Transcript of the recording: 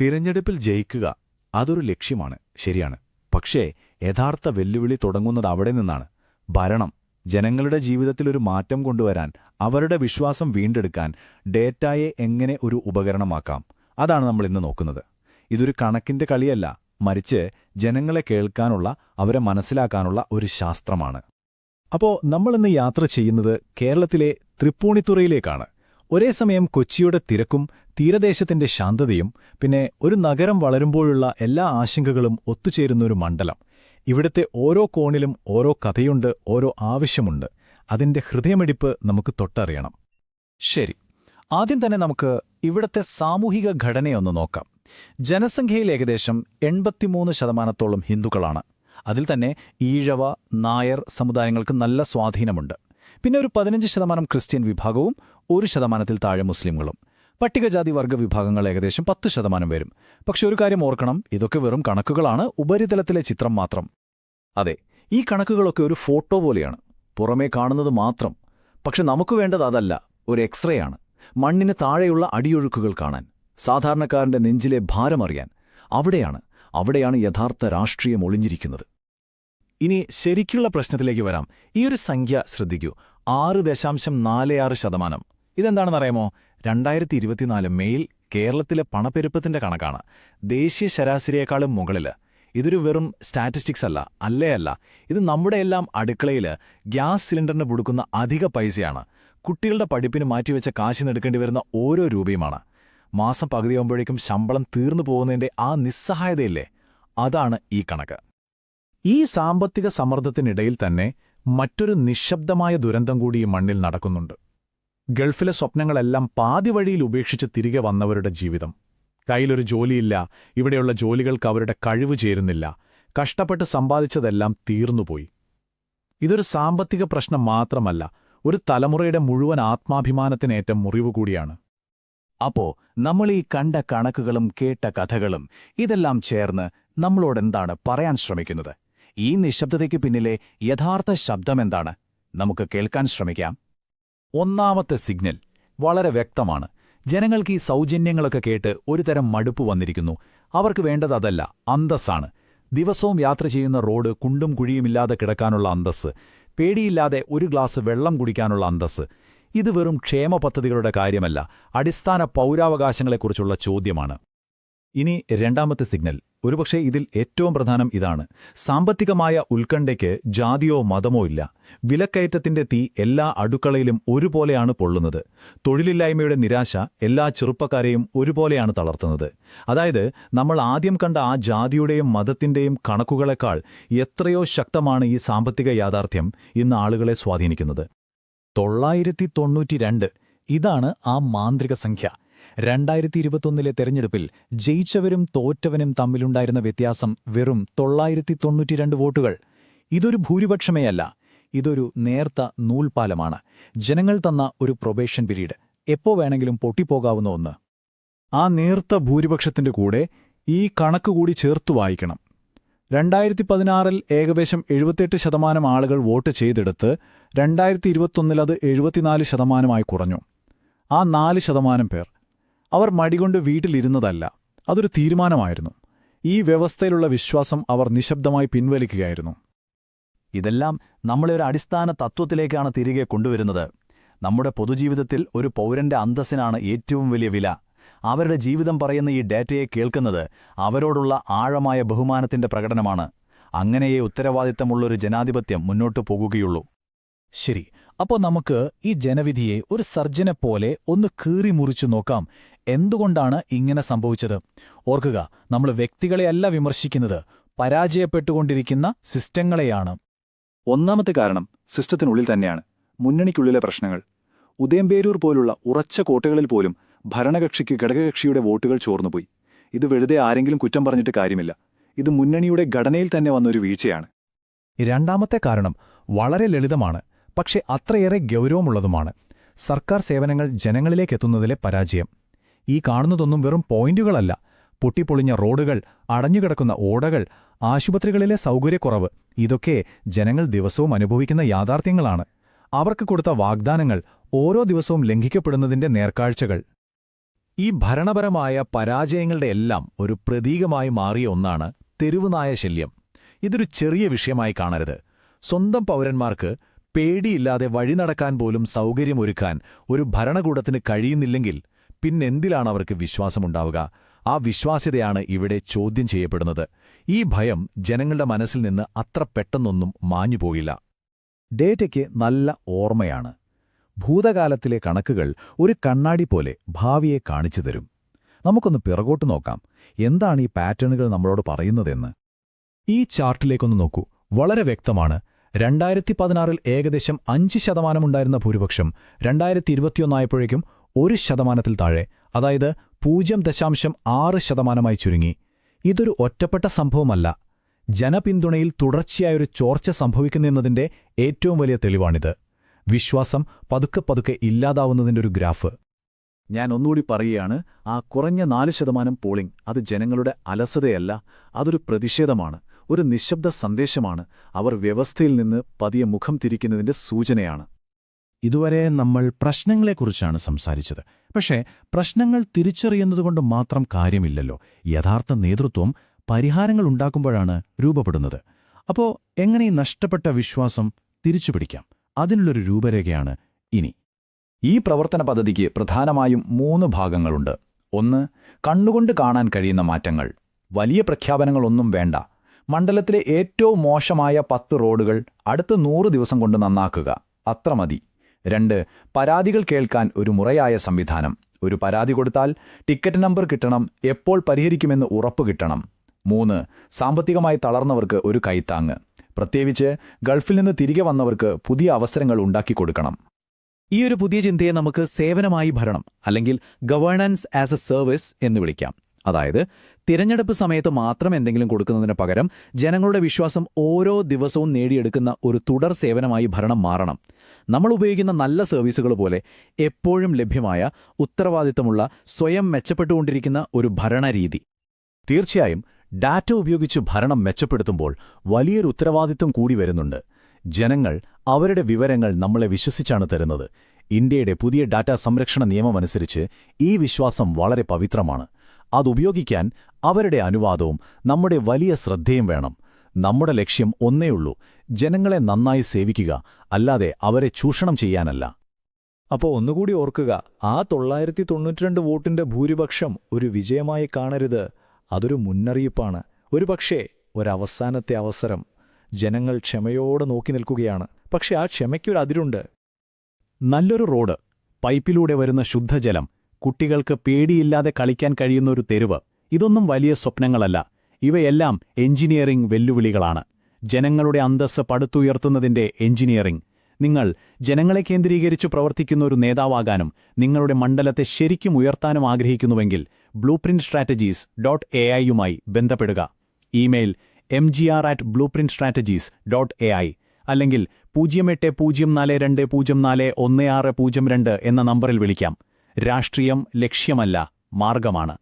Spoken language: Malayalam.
തിരഞ്ഞെടുപ്പിൽ ജയിക്കുക അതൊരു ലക്ഷ്യമാണ്, ശരിയാണ്. പക്ഷേ യഥാർത്ഥ വെല്ലുവിളി തുടങ്ങുന്നത് അവിടെ നിന്നാണ്. ഭരണം, ജനങ്ങളുടെ ജീവിതത്തിലൊരു മാറ്റം കൊണ്ടുവരാൻ, അവരുടെ വിശ്വാസം വീണ്ടെടുക്കാൻ ഡേറ്റയെ എങ്ങനെ ഒരു ഉപകരണമാക്കാം, അതാണ് നമ്മൾ ഇന്ന് നോക്കുന്നത്. ഇതൊരു കണക്കിന്റെ കളിയല്ല, മറിച്ച് ജനങ്ങളെ കേൾക്കാനുള്ള, അവരെ മനസ്സിലാക്കാനുള്ള ഒരു ശാസ്ത്രമാണ്. അപ്പോൾ നമ്മളിന്ന് യാത്ര ചെയ്യുന്നത് കേരളത്തിലെ തൃപ്പൂണിത്തുറയിലേക്കാണ്. ഒരേ സമയം കൊച്ചിയുടെ തിരക്കും തീരദേശത്തിന്റെ ശാന്തതയും പിന്നെ ഒരു നഗരം വളരുമ്പോഴുള്ള എല്ലാ ആശങ്കകളും ഒത്തുചേരുന്നൊരു മണ്ഡലം. ഇവിടുത്തെ ഓരോ കോണിലും ഓരോ കഥയുണ്ട്, ഓരോ ആവശ്യമുണ്ട്. അതിന്റെ ഹൃദയമിടിപ്പ് നമുക്ക് തൊട്ടറിയണം. ശരി, ആദ്യം തന്നെ നമുക്ക് ഇവിടത്തെ സാമൂഹിക ഘടനയൊന്ന് നോക്കാം. ജനസംഖ്യയിൽ ഏകദേശം 83% ഹിന്ദുക്കളാണ്. അതിൽ തന്നെ ഈഴവ, നായർ സമുദായങ്ങൾക്ക് നല്ല സ്വാധീനമുണ്ട്. പിന്നെ ഒരു 15% ക്രിസ്ത്യൻ വിഭാഗവും 1% താഴെ മുസ്ലിങ്ങളും. പട്ടികജാതി വർഗ്ഗ വിഭാഗങ്ങൾ ഏകദേശം 10% വരും. പക്ഷെ ഒരു കാര്യം ഓർക്കണം, ഇതൊക്കെ വെറും കണക്കുകളാണ്, ഉപരിതലത്തിലെ ചിത്രം മാത്രം. അതെ, ഈ കണക്കുകളൊക്കെ ഒരു ഫോട്ടോ പോലെയാണ്, പുറമേ കാണുന്നത് മാത്രം. പക്ഷെ നമുക്ക് വേണ്ടത് അതല്ല, ഒരു എക്സ്റേ ആണ്. മണ്ണിന് താഴെയുള്ള അടിയൊഴുക്കുകൾ കാണാൻ, സാധാരണക്കാരന്റെ നെഞ്ചിലെ ഭാരമറിയാൻ. അവിടെയാണ് യഥാർത്ഥ രാഷ്ട്രീയം ഒളിഞ്ഞിരിക്കുന്നത്. ഇനി ശരിക്കുള്ള പ്രശ്നത്തിലേക്ക് വരാം. ഈ ഒരു സംഖ്യ ശ്രദ്ധിക്കൂ, 6.46%. ഇതെന്താണെന്നറിയാമോ? 2024 മെയിൽ കേരളത്തിലെ പണപ്പെരുപ്പത്തിന്റെ കണക്കാണ്. ദേശീയ ശരാശരിയേക്കാളും മുകളിൽ. ഇതൊരു വെറും സ്റ്റാറ്റിസ്റ്റിക്സ് അല്ല. ഇത് നമ്മുടെയെല്ലാം അടുക്കളയിൽ ഗ്യാസ് സിലിണ്ടറിന് കൊടുക്കുന്ന അധിക പൈസയാണ്. കുട്ടികളുടെ പഠിപ്പിന് മാറ്റിവെച്ച കാശിനെടുക്കേണ്ടി വരുന്ന ഓരോ രൂപയുമാണ്. മാസം പകുതിയാകുമ്പോഴേക്കും ശമ്പളം തീർന്നു പോകുന്നതിന്റെ ആ നിസ്സഹായതയില്ലേ, അതാണ് ഈ കണക്ക്. ഈ സാമ്പത്തിക സമ്മർദ്ദത്തിനിടയിൽ തന്നെ മറ്റൊരു നിശബ്ദമായ ദുരന്തം കൂടി ഈ മണ്ണിൽ നടക്കുന്നുണ്ട്. ഗൾഫിലെ സ്വപ്നങ്ങളെല്ലാം പാതി വഴിയിൽ ഉപേക്ഷിച്ച് തിരികെ വന്നവരുടെ ജീവിതം. കയ്യിലൊരു ജോലിയില്ല, ഇവിടെയുള്ള ജോലികൾക്ക് അവരുടെ കഴിവ് ചേരുന്നില്ല, കഷ്ടപ്പെട്ട് സമ്പാദിച്ചതെല്ലാം തീർന്നുപോയി. ഇതൊരു സാമ്പത്തിക പ്രശ്നം മാത്രമല്ല, ഒരു തലമുറയുടെ മുഴുവൻ ആത്മാഭിമാനത്തിനേറ്റ മുറിവ് കൂടിയാണ്. അപ്പോ നമ്മൾ ഈ കണ്ട കണക്കുകളും കേട്ട കഥകളും ഇതെല്ലാം ചേർന്ന് നമ്മളോടെന്താണ് പറയാൻ ശ്രമിക്കുന്നത്? ഈ നിശബ്ദതയ്ക്ക് പിന്നിലെ യഥാർത്ഥ ശബ്ദമെന്താണ്? നമുക്ക് കേൾക്കാൻ ശ്രമിക്കാം. ഒന്നാമത്തെ സിഗ്നൽ വളരെ വ്യക്തമാണ്. ജനങ്ങൾക്ക് ഈ സൗജന്യങ്ങളൊക്കെ കേട്ട് ഒരുതരം മടുപ്പ് വന്നിരിക്കുന്നു. അവർക്ക് വേണ്ടത് അതല്ല, അന്തസ്സാണ്. ദിവസവും യാത്ര ചെയ്യുന്ന റോഡ് കുണ്ടും കുഴിയുമില്ലാതെ കിടക്കാനുള്ള അന്തസ്സ്, പേടിയില്ലാതെ ഒരു ഗ്ലാസ് വെള്ളം കുടിക്കാനുള്ള അന്തസ്സ്. ഇത് വെറും ക്ഷേമ പദ്ധതികളുടെ കാര്യമല്ല, അടിസ്ഥാന പൗരാവകാശങ്ങളെക്കുറിച്ചുള്ള ചോദ്യമാണ്. ഇനി രണ്ടാമത്തെ സിഗ്നൽ, ഒരുപക്ഷെ ഇതിൽ ഏറ്റവും പ്രധാനം ഇതാണ്. സാമ്പത്തികമായ ഉത്കണ്ഠയ്ക്ക് ജാതിയോ മതമോ ഇല്ല. വിലക്കയറ്റത്തിന്റെ തീ എല്ലാ അടുക്കളയിലും ഒരുപോലെയാണ് പൊള്ളുന്നത്. തൊഴിലില്ലായ്മയുടെ നിരാശ എല്ലാ ചെറുപ്പക്കാരെയും ഒരുപോലെയാണ് തളർത്തുന്നത്. അതായത് നമ്മൾ ആദ്യം കണ്ട ആ ജാതിയുടെയും മതത്തിന്റെയും കണക്കുകളെക്കാൾ എത്രയോ ശക്തമാണ് ഈ സാമ്പത്തിക യാഥാർത്ഥ്യം ഇന്ന് ആളുകളെ സ്വാധീനിക്കുന്നത്. 992, ഇതാണ് ആ മാന്ത്രിക സംഖ്യ. 2021 തെരഞ്ഞെടുപ്പിൽ ജയിച്ചവരും തോറ്റവനും തമ്മിലുണ്ടായിരുന്ന വ്യത്യാസം വെറും 992 വോട്ടുകൾ. ഇതൊരു ഭൂരിപക്ഷമേ അല്ല, ഇതൊരു നേർത്ത നൂൽപ്പാലമാണ്. ജനങ്ങൾ തന്ന ഒരു പ്രൊബേഷൻ പീരീഡ്, എപ്പോ വേണമെങ്കിലും പൊട്ടിപ്പോകാവുന്ന ഒന്ന്. ആ നേർത്ത ഭൂരിപക്ഷത്തിന്റെ കൂടെ ഈ കണക്കുകൂടി ചേർത്തു വായിക്കണം. 2016 ഏകദേശം 78% ആളുകൾ വോട്ട് ചെയ്തെടുത്ത് 2021 അത് 74% കുറഞ്ഞു. ആ 4% പേർ, അവർ മടികൊണ്ട് വീട്ടിലിരുന്നതല്ല, അതൊരു തീരുമാനമായിരുന്നു. ഈ വ്യവസ്ഥയിലുള്ള വിശ്വാസം അവർ നിശബ്ദമായി പിൻവലിക്കുകയായിരുന്നു. ഇതെല്ലാം നമ്മളെ ഒരു അടിസ്ഥാന തത്വത്തിലേക്കാണ് തിരികെ കൊണ്ടുവരുന്നത്. നമ്മുടെ പൊതുജീവിതത്തിൽ ഒരു പൗരന്റെ അന്തസ്സിനാണ് ഏറ്റവും വലിയ വില. അവരുടെ ജീവിതം പറയുന്ന ഈ ഡേറ്റയെ കേൾക്കുന്നത് അവരോടുള്ള ആഴമായ ബഹുമാനത്തിന്റെ പ്രകടനമാണ്. അങ്ങനെയേ ഉത്തരവാദിത്തമുള്ളൊരു ജനാധിപത്യം മുന്നോട്ടു പോകുകയുള്ളൂ. ശരി, അപ്പോൾ നമുക്ക് ഈ ജനവിധിയെ ഒരു സർജനെപ്പോലെ ഒന്ന് കീറിമുറിച്ചു നോക്കാം. എന്തുകൊണ്ടാണ് ഇങ്ങനെ സംഭവിച്ചത്? ഓർക്കുക, നമ്മൾ വ്യക്തികളെയല്ല വിമർശിക്കുന്നത്, പരാജയപ്പെട്ടുകൊണ്ടിരിക്കുന്ന സിസ്റ്റങ്ങളെയാണ്. ഒന്നാമത്തെ കാരണം സിസ്റ്റത്തിനുള്ളിൽ തന്നെയാണ്. മുന്നണിക്കുള്ളിലെ പ്രശ്നങ്ങൾ. ഉദയംപേരൂർ പോലുള്ള ഉറച്ച കോട്ടകളിൽ പോലും ഭരണകക്ഷിക്ക് ഘടകകക്ഷിയുടെ വോട്ടുകൾ ചോർന്നുപോയി. ഇത് വെറുതെ ആരെങ്കിലും കുറ്റം പറഞ്ഞിട്ട് കാര്യമില്ല. ഇത് മുന്നണിയുടെ ഘടനയിൽ തന്നെ വന്നൊരു വീഴ്ചയാണ്. രണ്ടാമത്തെ കാരണം വളരെ ലളിതമാണ്, പക്ഷെ അത്രയേറെ ഗൗരവമുള്ളതുമാണ്. സർക്കാർ സേവനങ്ങൾ ജനങ്ങളിലേക്കെത്തുന്നതിലെ പരാജയം. ഈ കാണുന്നതൊന്നും വെറും പോയിന്റുകളല്ല. പൊട്ടിപ്പൊളിഞ്ഞ റോഡുകൾ, അടഞ്ഞുകിടക്കുന്ന ഓടകൾ, ആശുപത്രികളിലെ സൗകര്യക്കുറവ്, ഇതൊക്കെ ജനങ്ങൾ ദിവസവും അനുഭവിക്കുന്ന യാഥാർത്ഥ്യങ്ങളാണ്. അവർക്ക് കൊടുത്ത വാഗ്ദാനങ്ങൾ ഓരോ ദിവസവും ലംഘിക്കപ്പെടുന്നതിന്റെ നേർക്കാഴ്ചകൾ. ഈ ഭരണപരമായ പരാജയങ്ങളുടെ എല്ലാം ഒരു പ്രതീകമായി മാറിയ ഒന്നാണ് തെരുവുനായ ശല്യം. ഇതൊരു ചെറിയ വിഷയമായി കാണരുത്. സ്വന്തം പൗരന്മാർക്ക് പേടിയില്ലാതെ വഴി നടക്കാൻ പോലും സൗകര്യമൊരുക്കാൻ ഒരു ഭരണകൂടത്തിന് കഴിയുന്നില്ലെങ്കിൽ പിന്നെന്തിലാണ് അവർക്ക് വിശ്വാസമുണ്ടാവുക? ആ വിശ്വാസ്യതയാണ് ഇവിടെ ചോദ്യം ചെയ്യപ്പെടുന്നത്. ഈ ഭയം ജനങ്ങളുടെ മനസ്സിൽ നിന്ന് അത്ര പെട്ടെന്നൊന്നും മാഞ്ഞുപോയില്ല. ഡേറ്റയ്ക്ക് നല്ല ഓർമ്മയാണ്. ഭൂതകാലത്തിലെ കണക്കുകൾ ഒരു കണ്ണാടി പോലെ ഭാവിയെ കാണിച്ചു തരും. നമുക്കൊന്ന് പിറകോട്ട് നോക്കാം. എന്താണ് ഈ പാറ്റേണുകൾ നമ്മളോട് പറയുന്നതെന്ന്? ഈ ചാർട്ടിലേക്കൊന്ന് നോക്കൂ. വളരെ വ്യക്തമാണ്. 2016 ഏകദേശം 5% ഉണ്ടായിരുന്ന ഭൂരിപക്ഷം 2021 ആയപ്പോഴേക്കും 1% താഴെ, അതായത് 0.6% ചുരുങ്ങി. ഇതൊരു ഒറ്റപ്പെട്ട സംഭവമല്ല. ജനപിന്തുണയിൽ തുടർച്ചയായൊരു ചോർച്ച സംഭവിക്കുന്നതിന്റെ ഏറ്റവും വലിയ തെളിവാണിത്. വിശ്വാസം പതുക്കെ ഇല്ലാതാവുന്നതിന്റെ ഒരു ഗ്രാഫ്. ഞാൻ ഒന്നുകൂടി പറയുകയാണ്, ആ കുറഞ്ഞ 4% പോളിംഗ് അത് ജനങ്ങളുടെ അലസതയല്ല, അതൊരു പ്രതിഷേധമാണ്, ഒരു നിശബ്ദ സന്ദേശമാണ്. അവർ വ്യവസ്ഥയിൽ നിന്ന് പതിയെ മുഖം തിരിക്കുന്നതിന്റെ സൂചനയാണ്. ഇതുവരെ നമ്മൾ പ്രശ്നങ്ങളെക്കുറിച്ചാണ് സംസാരിച്ചത്. പക്ഷേ പ്രശ്നങ്ങൾ തിരിച്ചറിയുന്നതുകൊണ്ട് മാത്രം കാര്യമില്ലല്ലോ. യഥാർത്ഥ നേതൃത്വം പരിഹാരങ്ങൾ ഉണ്ടാക്കുമ്പോഴാണ് രൂപപ്പെടുന്നത്. അപ്പോൾ എങ്ങനെ ഈ നഷ്ടപ്പെട്ട വിശ്വാസം തിരിച്ചുപിടിക്കാം? അതിനുള്ളൊരു രൂപരേഖയാണ് ഇനി. ഈ പ്രവർത്തന പദ്ധതിക്ക് പ്രധാനമായും 3 ഭാഗങ്ങളുണ്ട്. 1. കണ്ണുകൊണ്ട് കാണാൻ കഴിയുന്ന മാറ്റങ്ങൾ. വലിയ പ്രഖ്യാപനങ്ങളൊന്നും വേണ്ട. മണ്ഡലത്തിലെ ഏറ്റവും മോശമായ 10 റോഡുകൾ അടുത്ത 100 ദിവസം കൊണ്ട് നന്നാക്കുക. അത്ര മതി. 2. പരാതികൾ കേൾക്കാൻ ഒരു മുറയായ സംവിധാനം. ഒരു പരാതി കൊടുത്താൽ ടിക്കറ്റ് നമ്പർ കിട്ടണം, എപ്പോൾ പരിഹരിക്കുമെന്ന് ഉറപ്പ് കിട്ടണം. 3. സാമ്പത്തികമായി തളർന്നവർക്ക് ഒരു കൈത്താങ്ങ്. പ്രത്യേകിച്ച് ഗൾഫിൽ നിന്ന് തിരികെ വന്നവർക്ക് പുതിയ അവസരങ്ങൾ ഉണ്ടാക്കിക്കൊടുക്കണം. ഈ ഒരു പുതിയ ചിന്തയെ നമുക്ക് സേവനമായി ഭരണം, അല്ലെങ്കിൽ ഗവേണൻസ് ആസ് എ സർവീസ് എന്ന് വിളിക്കാം. അതായത് തിരഞ്ഞെടുപ്പ് സമയത്ത് മാത്രം എന്തെങ്കിലും കൊടുക്കുന്നതിന് പകരം ജനങ്ങളുടെ വിശ്വാസം ഓരോ ദിവസവും നേടിയെടുക്കുന്ന ഒരു തുടർ സേവനമായി ഭരണം മാറണം. നമ്മൾ ഉപയോഗിക്കുന്ന നല്ല സർവീസുകൾ പോലെ എപ്പോഴും ലഭ്യമായ, ഉത്തരവാദിത്തമുള്ള, സ്വയം മെച്ചപ്പെട്ടുകൊണ്ടിരിക്കുന്ന ഒരു ഭരണരീതി. തീർച്ചയായും ഡാറ്റ ഉപയോഗിച്ച് ഭരണം മെച്ചപ്പെടുത്തുമ്പോൾ വലിയൊരു ഉത്തരവാദിത്വം കൂടി വരുന്നുണ്ട്. ജനങ്ങൾ അവരുടെ വിവരങ്ങൾ നമ്മളെ വിശ്വസിച്ചാണ് തരുന്നത്. ഇന്ത്യയുടെ പുതിയ ഡാറ്റാ സംരക്ഷണ നിയമമനുസരിച്ച് ഈ വിശ്വാസം വളരെ പവിത്രമാണ്. അതുപയോഗിക്കാൻ അവരുടെ അനുവാദവും നമ്മുടെ വലിയ ശ്രദ്ധയും വേണം. നമ്മുടെ ലക്ഷ്യം ഒന്നേയുള്ളൂ: ജനങ്ങളെ നന്നായി സേവിക്കുക, അല്ലാതെ അവരെ ചൂഷണം ചെയ്യാനല്ല. അപ്പോൾ ഒന്നുകൂടി ഓർക്കുക, ആ 992 വോട്ടിന്റെ ഭൂരിപക്ഷം ഒരു വിജയമായി കാണരുത്. അതൊരു മുന്നറിയിപ്പാണ്. ഒരുപക്ഷേ ഒരവസാനത്തെ അവസരം. ജനങ്ങൾ ക്ഷമയോടെ നോക്കി നിൽക്കുകയാണ്. പക്ഷെ ആ ക്ഷമയ്ക്കൊരു അതിരുണ്ട്. നല്ലൊരു റോഡ്, പൈപ്പിലൂടെ വരുന്ന ശുദ്ധജലം, കുട്ടികൾക്ക് പേടിയില്ലാതെ കളിക്കാൻ കഴിയുന്ന ഒരു തെരുവ്, ഇതൊന്നും വലിയ സ്വപ്നങ്ങളല്ല. ഇവയെല്ലാം എഞ്ചിനീയറിംഗ് വെല്ലുവിളികളാണ്. ജനങ്ങളുടെ അന്തസ്സ് പടുത്തുയർത്തുന്നതിന്റെ എഞ്ചിനീയറിംഗ്. നിങ്ങൾ ജനങ്ങളെ കേന്ദ്രീകരിച്ചു പ്രവർത്തിക്കുന്ന ഒരു നേതാവാകാനും നിങ്ങളുടെ മണ്ഡലത്തെ ശരിക്കും ഉയർത്താനും ആഗ്രഹിക്കുന്നുവെങ്കിൽ blueprintstrategies.ai ബന്ധപ്പെടുക. ഇമെയിൽ mgr@blueprintstrategies.ai അല്ലെങ്കിൽ 080420416002 എന്ന നമ്പറിൽ വിളിക്കാം. രാഷ്ട്രീയം ലക്ഷ്യമല്ല, മാർഗമാണ്.